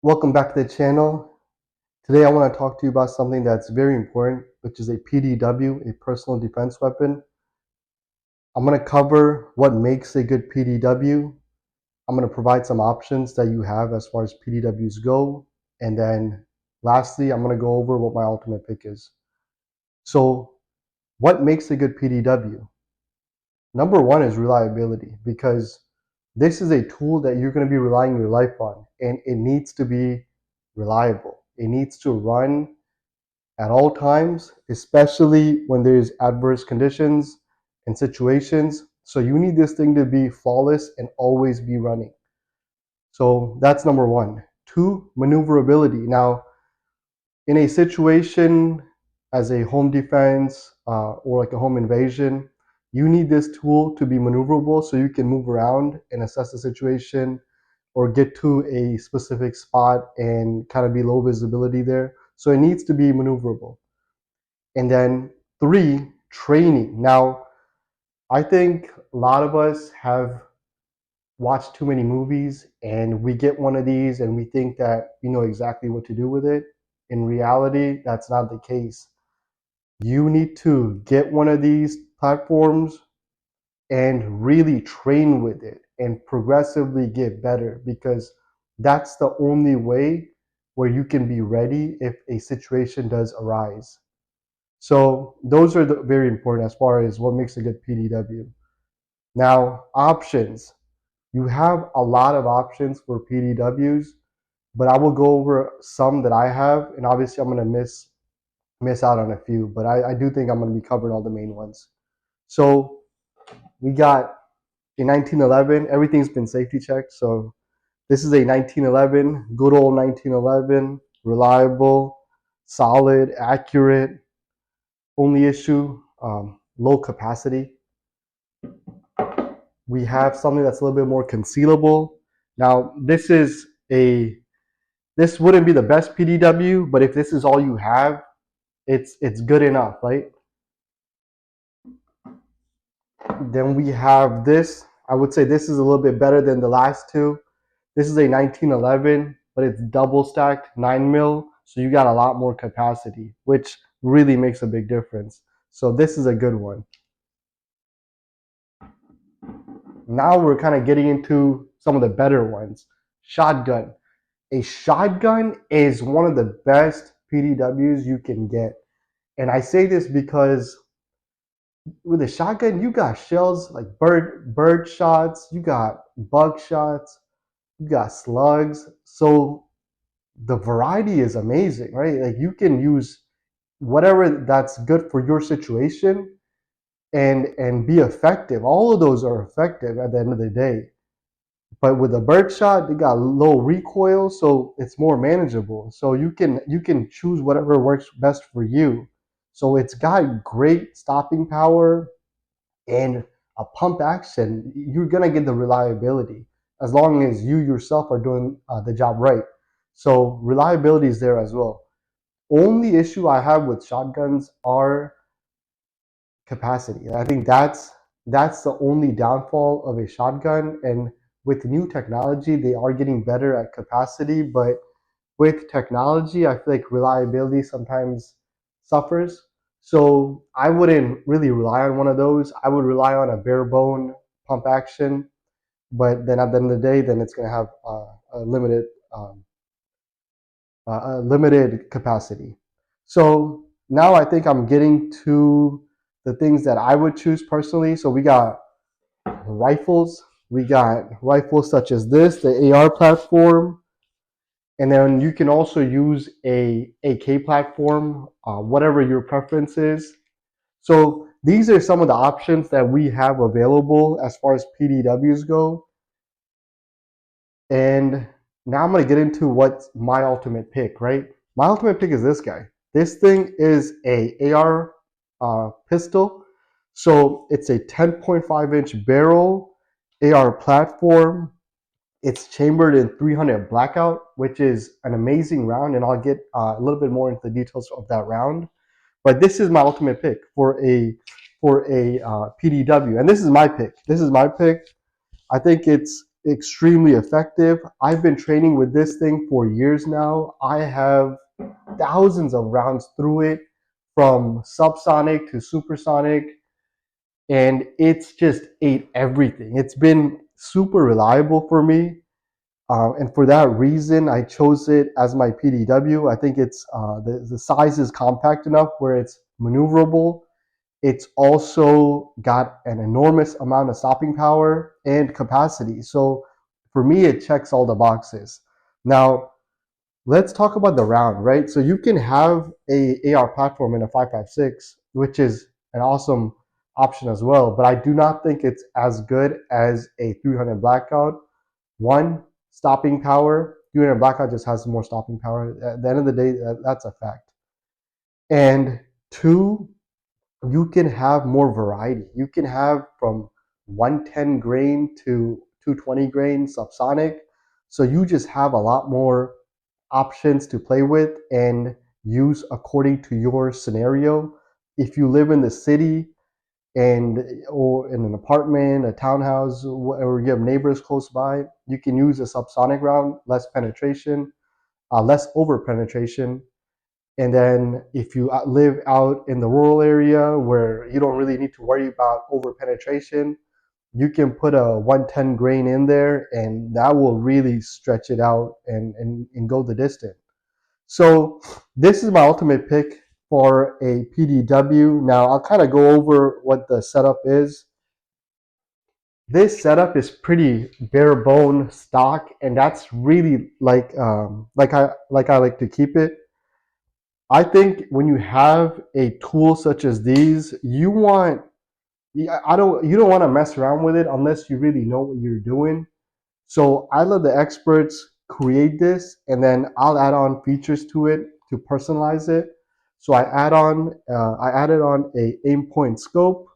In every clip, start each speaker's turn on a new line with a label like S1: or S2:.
S1: Welcome back to the channel. Today I want to talk to you about something that's very important, which is a PDW, a personal defense weapon. I'm going to cover what makes a good PDW. I'm going to provide some options that you have as far as PDWs go. And then lastly, I'm going to go over what my ultimate pick is. So what makes a good PDW? Number one is reliability, because this is a tool that you're going to be relying your life on, and it needs to be reliable. It needs to run at all times, especially when there's adverse conditions and situations. So you need this thing to be flawless and always be running. So that's number one. Two, maneuverability. Now, in a situation as a home defense or like a home invasion, you need this tool to be maneuverable so you can move around and assess the situation or get to a specific spot and kind of be low visibility there. So it needs to be maneuverable. And then three, training. Now, I think a lot of us have watched too many movies and we get one of these and we think that we know exactly what to do with it. In reality, that's not the case. You need to get one of these platforms and really train with it and progressively get better, because that's the only way where you can be ready if a situation does arise. So those are very important as far as what makes a good PDW. Now, options. You have a lot of options for PDWs, but I will go over some that I have, and obviously I'm going to miss out on a few, but I do think I'm going to be covering all the main ones. So we got a 1911. Everything's been safety checked. So this is a 1911, good old 1911, reliable, solid, accurate. Only issue, low capacity. We have something that's a little bit more concealable. Now, this wouldn't be the best PDW, but if this is all you have, it's good enough, right? Then we have this. I would say this is a little bit better than the last two. This is a 1911, but it's double stacked 9mm, so you got a lot more capacity, which really makes a big difference. So this is a good one. Now we're kind of getting into some of the better ones. Shotgun. A shotgun is one of the best PDWs you can get. And I say this because with a shotgun, you got shells like bird shots, you got bug shots, you got slugs. So the variety is amazing, right? Like you can use whatever that's good for your situation and be effective. All of those are effective at the end of the day. But with a bird shot, they got low recoil, so it's more manageable. So you can choose whatever works best for you. So it's got great stopping power and a pump action. You're gonna get the reliability as long as you yourself are doing the job right. So reliability is there as well. Only issue I have with shotguns are capacity. I think that's the only downfall of a shotgun. And with new technology, they are getting better at capacity, but with technology, I feel like reliability sometimes suffers. So I wouldn't really rely on one of those. I would rely on a bare bone pump action, but then at the end of the day, then it's going to have a um, limited capacity. So now I think I'm getting to the things that I would choose personally. So we got rifles. We got rifles such as this, the AR platform, and then you can also use a AK platform, whatever your preference is. So these are some of the options that we have available as far as PDWs go. And now I'm going to get into what's my ultimate pick, right? My ultimate pick is this guy. This thing is a AR pistol. So it's a 10.5-inch barrel AR platform. It's chambered in 300 Blackout, which is an amazing round, and I'll get a little bit more into the details of that round. But this is my ultimate pick for a PDW, and this is my pick. This is my pick. I think extremely effective. I've been training with this thing for years now. I have thousands of rounds through it, from subsonic to supersonic, and it's just ate everything. It's been super reliable for me. And for that reason, I chose it as my PDW. I think it's the size is compact enough where it's maneuverable. It's also got an enormous amount of stopping power and capacity. So for me, it checks all the boxes. Now, let's talk about the round, right? So you can have a AR platform in a 5.56, which is an awesome option as well. But I do not think it's as good as a 300 Blackout. One, stopping power. 300 Blackout just has more stopping power. At the end of the day, that's a fact. And two, you can have more variety. You can have from 110 grain to 220 grain subsonic. So you just have a lot more options to play with and use according to your scenario. If you live in the city and or in an apartment, a townhouse, or you have neighbors close by, you can use a subsonic round, less penetration, less over penetration. And then if you live out in the rural area where you don't really need to worry about over penetration, you can put a 110 grain in there and that will really stretch it out and go the distance. So this is my ultimate pick for a PDW. Now I'll kind of go over what the setup is. This setup is pretty bare bone stock, and that's really like I like to keep it. I think when you have a tool such as these, you don't want to mess around with it unless you really know what you're doing. So I let the experts create this, and then I'll add on features to it to personalize it. So I added on a aim point scope.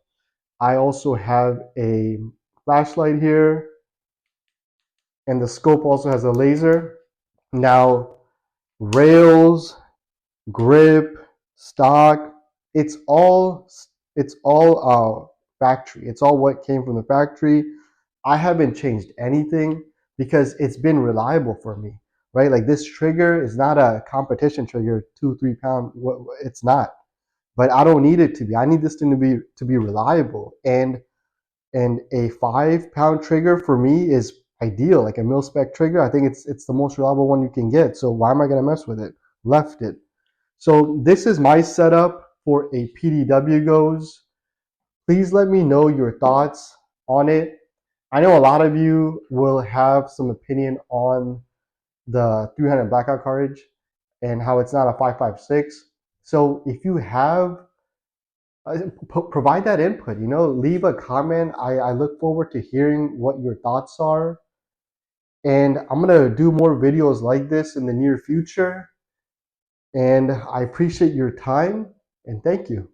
S1: I also have a flashlight here, and the scope also has a laser. Now, rails, grip, stock, it's all it's all factory. It's all what came from the factory. I haven't changed anything because it's been reliable for me, right? Like this trigger is not a competition trigger, 2-3 pound. It's not, but I don't need it to be. I need this thing to be reliable, and a 5 pound trigger for me is ideal, like a mil spec trigger. I think it's the most reliable one you can get. So why am I gonna mess with it? Left it. So this is my setup for a PDW goes. Please let me know your thoughts on it. I know a lot of you will have some opinion on the 300 blackout cartridge and how it's not a 5.56. So if you have, provide that input, leave a comment. I look forward to hearing what your thoughts are. And I'm going to do more videos like this in the near future. And I appreciate your time and thank you.